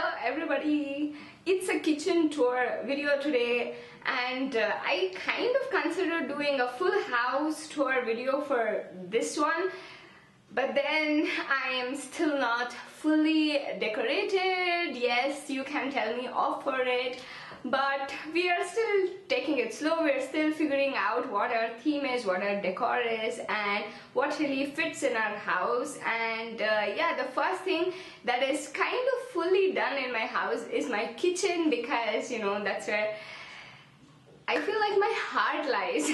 Hello everybody, it's a kitchen tour video today, and I kind of considered doing a full house tour video for this one, but then I am still not fully decorated. Yes, you can tell me off for it, but we are still taking it slow. We're still figuring out what our theme is, what our decor is, and what really fits in our house. And yeah, the first thing that is kind of fully done in my house is my kitchen, because you know, that's where I feel like my heart lies.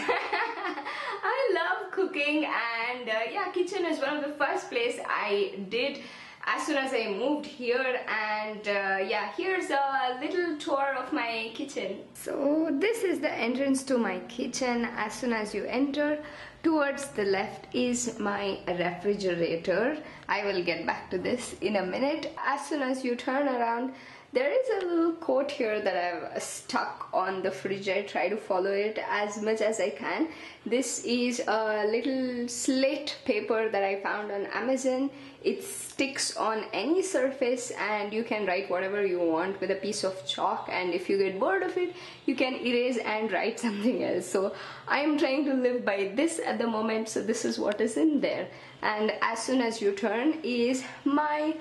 I love cooking, and yeah, kitchen is one of the first place I did as soon as I moved here. And yeah, here's a little tour of my kitchen. So this is the entrance to my kitchen. As soon as you enter, towards the left is my refrigerator. I will get back to this in a minute. As soon as you turn around, there is a little quote here that I've stuck on the fridge. I try to follow it as much as I can. This is a little slate paper that I found on Amazon. It sticks on any surface and you can write whatever you want with a piece of chalk, and if you get bored of it, you can erase and write something else. So I am trying to live by this at the moment, so this is what is in there. And as soon as you turn is my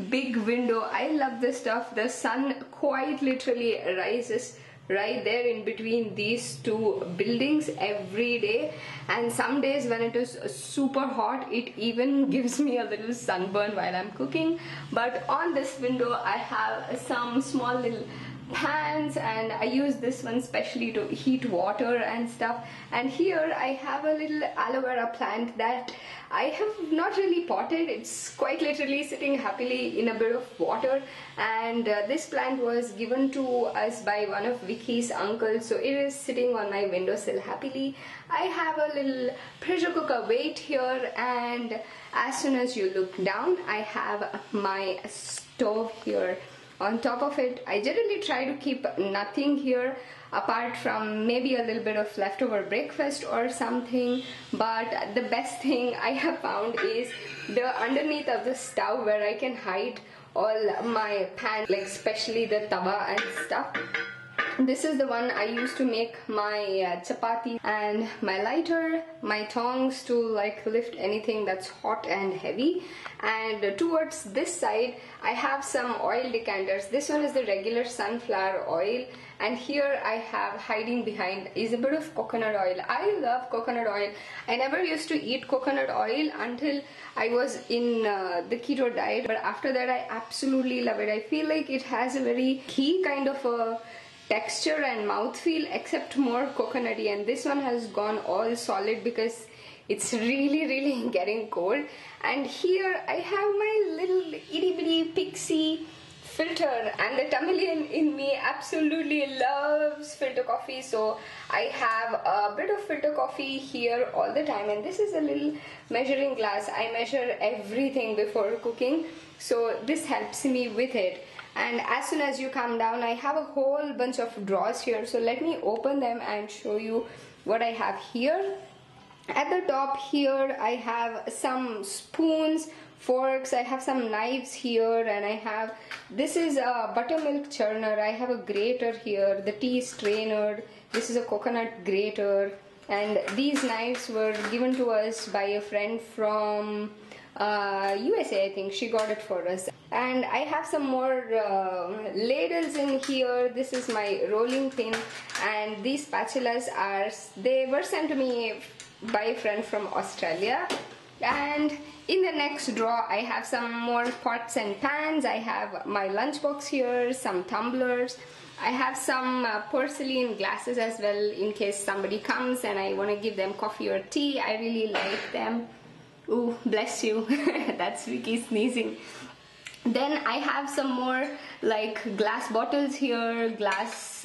big window. I love this stuff. The sun quite literally rises right there in between these two buildings every day, and some days when it is super hot, it even gives me a little sunburn while I'm cooking. But on this window I have some small little pans, and I use this one specially to heat water and stuff. And here I have a little aloe vera plant that I have not really potted. It's quite literally sitting happily in a bit of water, and this plant was given to us by one of Vicky's uncles, so it is sitting on my windowsill happily. I have a little pressure cooker weight here, and as soon as you look down, I have my stove here. On top of it, I generally try to keep nothing here apart from maybe a little bit of leftover breakfast or something. But the best thing I have found is the underneath of the stove, where I can hide all my pans, like especially the tawa and stuff. This is the one I use to make my chapati, and my lighter, my tongs to like lift anything that's hot and heavy. And towards this side I have some oil decanters. This one is the regular sunflower oil, and here I have, hiding behind, is a bit of coconut oil. I love coconut oil. I never used to eat coconut oil until I was in the keto diet, but after that I absolutely love it. I feel like it has a very ghee kind of a texture and mouthfeel, except more coconutty, and this one has gone all solid because it's really getting cold. And here I have my little itty bitty pixie filter, and the Tamilian in me absolutely loves filter coffee, so I have a bit of filter coffee here all the time. And this is a little measuring glass. I measure everything before cooking, so this helps me with it. And as soon as you come down, I have a whole bunch of drawers here, so let me open them and show you what I have here. At the top here I have some spoons, forks, I have some knives here, and I have, this is a buttermilk churner, I have a grater here, the tea strainer, this is a coconut grater, and these knives were given to us by a friend from USA, I think. She got it for us. And I have some more ladles in here. This is my rolling pin, and these spatulas they were sent to me by a friend from Australia. And in the next drawer I have some more pots and pans. I have my lunchbox here, some tumblers. I have some porcelain glasses as well, in case somebody comes and I want to give them coffee or tea. I really like them. Ooh, bless you. That's Vicky sneezing. Then I have some more like glass bottles here, glass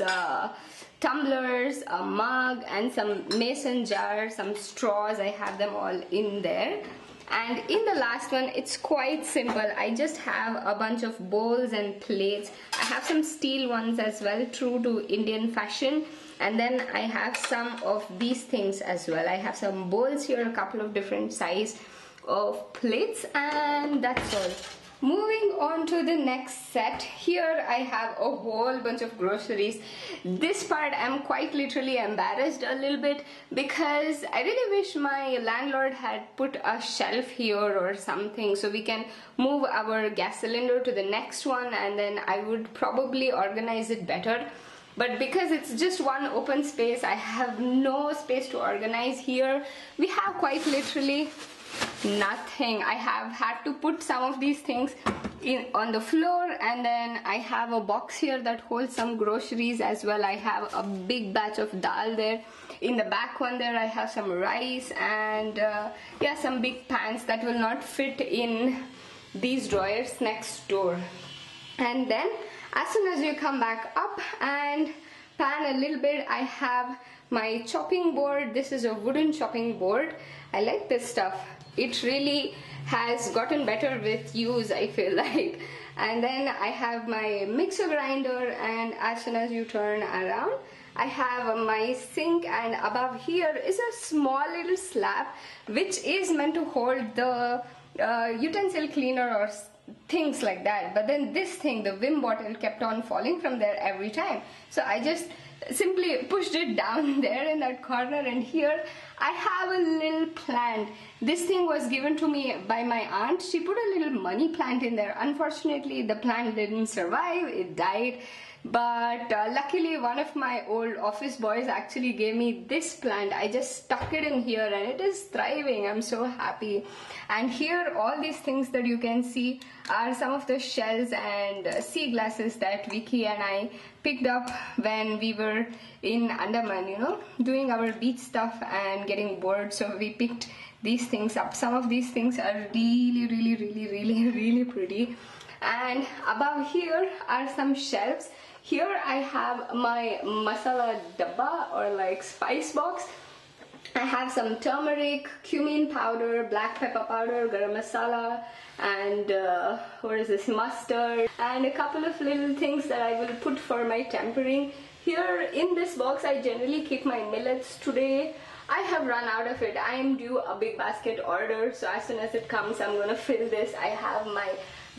tumblers, a mug, and some mason jars, some straws. I have them all in there. And in the last one, it's quite simple. I just have a bunch of bowls and plates. I have some steel ones as well, true to Indian fashion. And then I have some of these things as well. I have some bowls here, a couple of different size of plates, and that's all. Moving on to the next set, here I have a whole bunch of groceries. This part I'm quite literally embarrassed a little bit because I really wish my landlord had put a shelf here or something so we can move our gas cylinder to the next one, and then I would probably organize it better. But because it's just one open space, I have no space to organize here. We have quite literally nothing. I have had to put some of these things on the floor, and then I have a box here that holds some groceries as well. I have a big batch of dal there. In the back one there I have some rice and yeah, some big pans that will not fit in these drawers next door. And then as soon as you come back up and pan a little bit, I have my chopping board. This is a wooden chopping board. I like this stuff. It really has gotten better with use, I feel like. And then I have my mixer grinder, and as soon as you turn around, I have my sink, and above here is a small little slab which is meant to hold the utensil cleaner or things like that. But then this thing, the Vim bottle, kept on falling from there every time. So I just simply pushed it down there in that corner, and here I have a little plant. This thing was given to me by my aunt. She put a little money plant in there. Unfortunately, the plant didn't survive, it died. But luckily one of my old office boys actually gave me this plant. I just stuck it in here and it is thriving. I'm so happy. And here all these things that you can see are some of the shells and sea glasses that Vicky and I picked up when we were in Andaman, you know, doing our beach stuff and getting bored. So we picked these things up. Some of these things are really pretty. And above here are some shelves. Here I have my masala dabba, or like spice box. I have some turmeric, cumin powder, black pepper powder, garam masala, and what is this, mustard, and a couple of little things that I will put for my tempering. Here in this box I generally keep my millets. Today I have run out of it. I am due a big basket order, so as soon as it comes I'm gonna fill this. I have my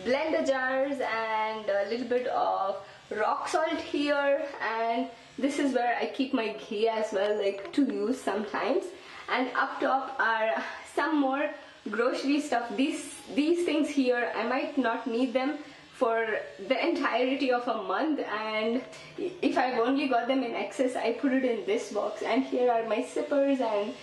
blender jars and a little bit of rock salt here, and this is where I keep my ghee as well, like to use sometimes. And up top are some more grocery stuff. These things here, I might not need them for the entirety of a month, and if I've only got them in excess, I put it in this box. And here are my sippers and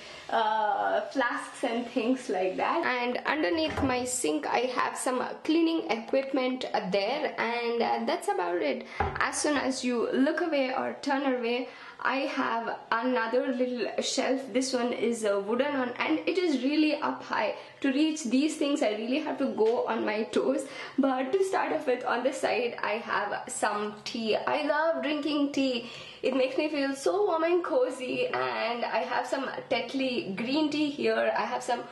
flasks and things like that. And underneath my sink I have some cleaning equipment there, and that's about it. As soon as you look away or turn away, I have another little shelf. This one is a wooden one, and it is really up high. To reach these things I really have to go on my toes. But to start off with, on this side I have some tea. I love drinking tea. It makes me feel so warm and cozy. And I have some Tetley green tea here. I have some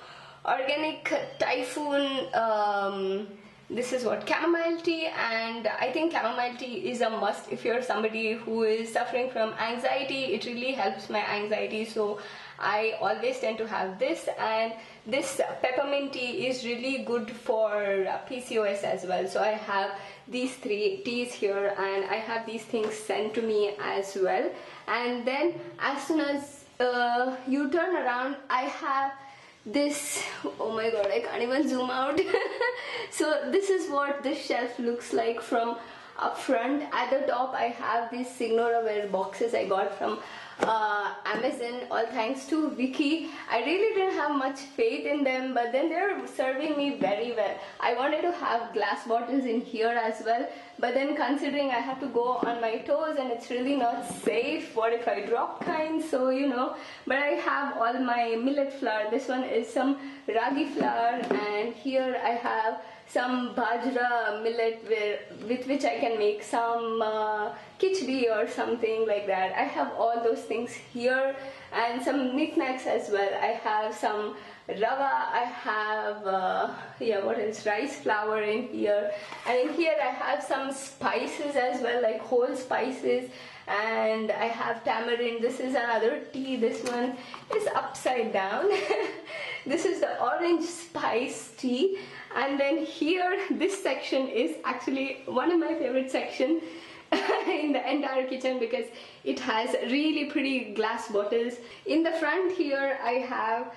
organic typhoon this is what, chamomile tea, and I think chamomile tea is a must if you're somebody who is suffering from anxiety. It really helps my anxiety, so I always tend to have this. And this peppermint tea is really good for PCOS as well. So I have these 3 teas here, and I have these things sent to me as well. And then as soon as you turn around, I have this, oh my god, I can't even zoom out. So this is what this shelf looks like from up front. At the top I have these Signoraware boxes I got from Amazon, all thanks to Vicky. I really didn't have much faith in them, but then they're serving me very well. I wanted to have glass bottles in here as well, but then considering I have to go on my toes and it's really not safe, what if I drop kind, so you know. But I have all my millet flour. This one is some ragi flour, and here I have some bajra millet with which I can make some khichdi or something like that. I have all those things here, and some knickknacks as well. I have some rava, I have what else, rice flour in here, and in here I have some spices as well, like whole spices. And I have tamarind. This is another tea. This one is upside down. This is the orange spice tea. And then here, this section is actually one of my favorite sections in the entire kitchen because it has really pretty glass bottles. In the front here, I have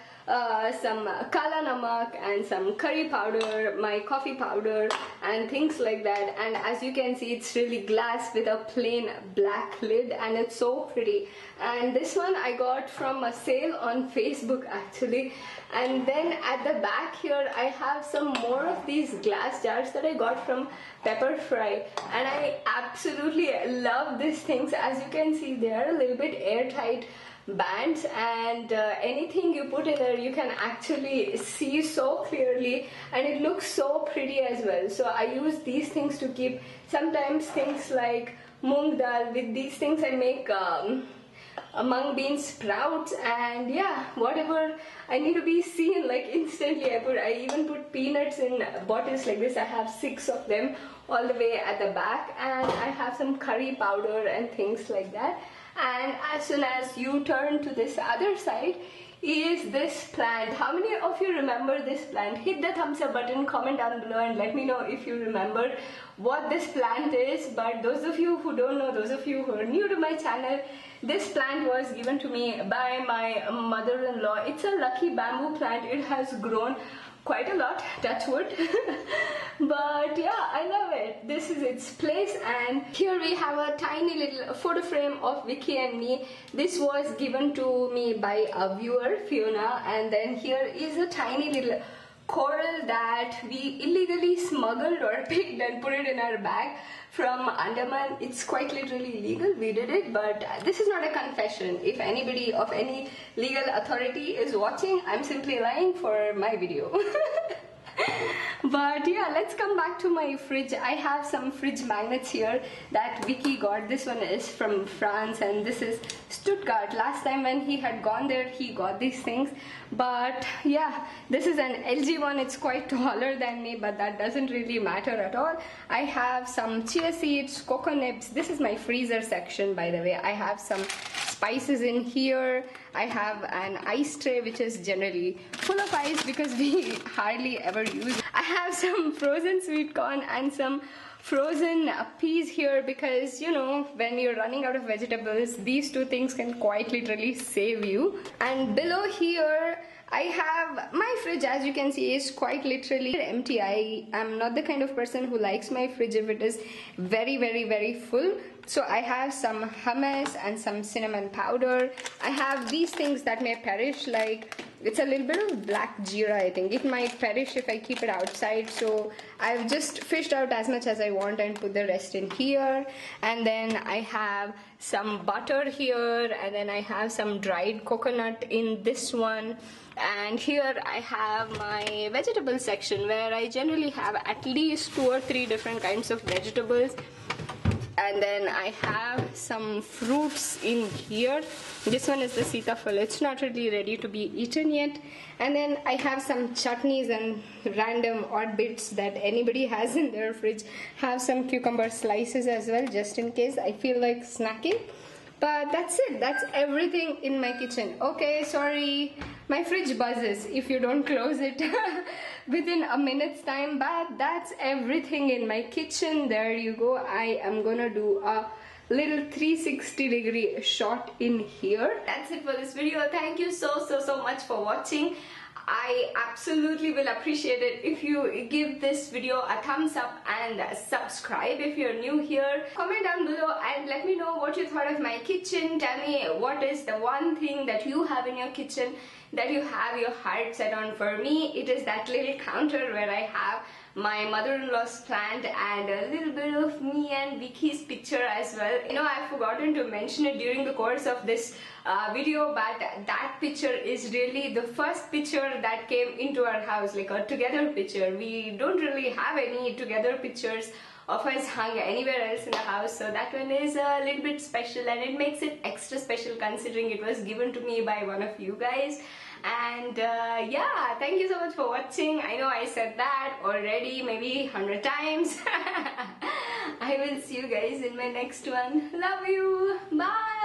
some kala namak and some curry powder, my coffee powder and things like that. And as you can see, it's really glass with a plain black lid and it's so pretty. And this one I got from a sale on Facebook actually. And then at the back here I have some more of these glass jars that I got from Pepper Fry, and I absolutely love these things. As you can see, they are a little bit airtight bands, and anything you put in there you can actually see so clearly, and it looks so pretty as well. So I use these things to keep sometimes things like moong dal. With these things I make mung bean sprouts, and yeah, whatever I need to be seen like instantly I even put peanuts in bottles like this. I have 6 of them all the way at the back, and I have some curry powder and things like that. And as soon as you turn to this other side is this plant. How many of you remember this plant? Hit the thumbs up button, comment down below and let me know if you remember what this plant is. But those of you who don't know, those of you who are new to my channel, this plant was given to me by my mother-in-law. It's a lucky bamboo plant. It has grown quite a lot, touch wood. But yeah, I love it. This is its place. And here we have a tiny little photo frame of Vicky and me. This was given to me by a viewer, Fiona. And then here is a tiny little coral that we illegally smuggled or picked and put it in our bag from Andaman. It's quite literally illegal, we did it, but this is not a confession. If anybody of any legal authority is watching, I'm simply lying for my video. But yeah, let's come back to my fridge. I have some fridge magnets here that Vicky got. This one is from France and this is Stuttgart. Last time when he had gone there, he got these things. But yeah, this is an LG one. It's quite taller than me, but that doesn't really matter at all. I have some chia seeds, cocoa nibs. This is my freezer section, by the way. I have some spices in here. I have an ice tray which is generally full of ice because we hardly ever use it. I have some frozen sweet corn and some frozen peas here because, you know, when you're running out of vegetables, these two things can quite literally save you. And below here I have my fridge. As you can see, is quite literally empty. I am not the kind of person who likes my fridge if it is very full. So I have some hummus and some cinnamon powder. I have these things that may perish, like it's a little bit of black jeera. I think it might perish if I keep it outside, so I've just fished out as much as I want and put the rest in here. And then I have some butter here, and then I have some dried coconut in this one. And here I have my vegetable section where I generally have at least 2 or 3 different kinds of vegetables. And then I have some fruits in here. This one is the sitafal. It's not really ready to be eaten yet. And then I have some chutneys and random odd bits that anybody has in their fridge. Have some cucumber slices as well, just in case I feel like snacking. But that's it. That's everything in my kitchen. Okay, sorry, my fridge buzzes if you don't close it within a minute's time. But that's everything in my kitchen. There you go. I am gonna do a little 360-degree shot in here. That's it for this video. Thank you so much for watching. I absolutely will appreciate it if you give this video a thumbs up and subscribe if you're new here. Comment down below and let me know what you thought of my kitchen. Tell me what is the one thing that you have in your kitchen that you have your heart set on. For me, it is that little counter where I have my mother-in-law's plant and a little bit of me and Vicky's picture as well. You know, I've forgotten to mention it during the course of this video, but that picture is really the first picture that came into our house, like a together picture. We don't really have any together pictures of us hung anywhere else in the house, so that one is a little bit special, and it makes it extra special considering it was given to me by one of you guys. And yeah, thank you so much for watching. I know I said that already maybe 100 times. I will see you guys in my next one. Love you. Bye.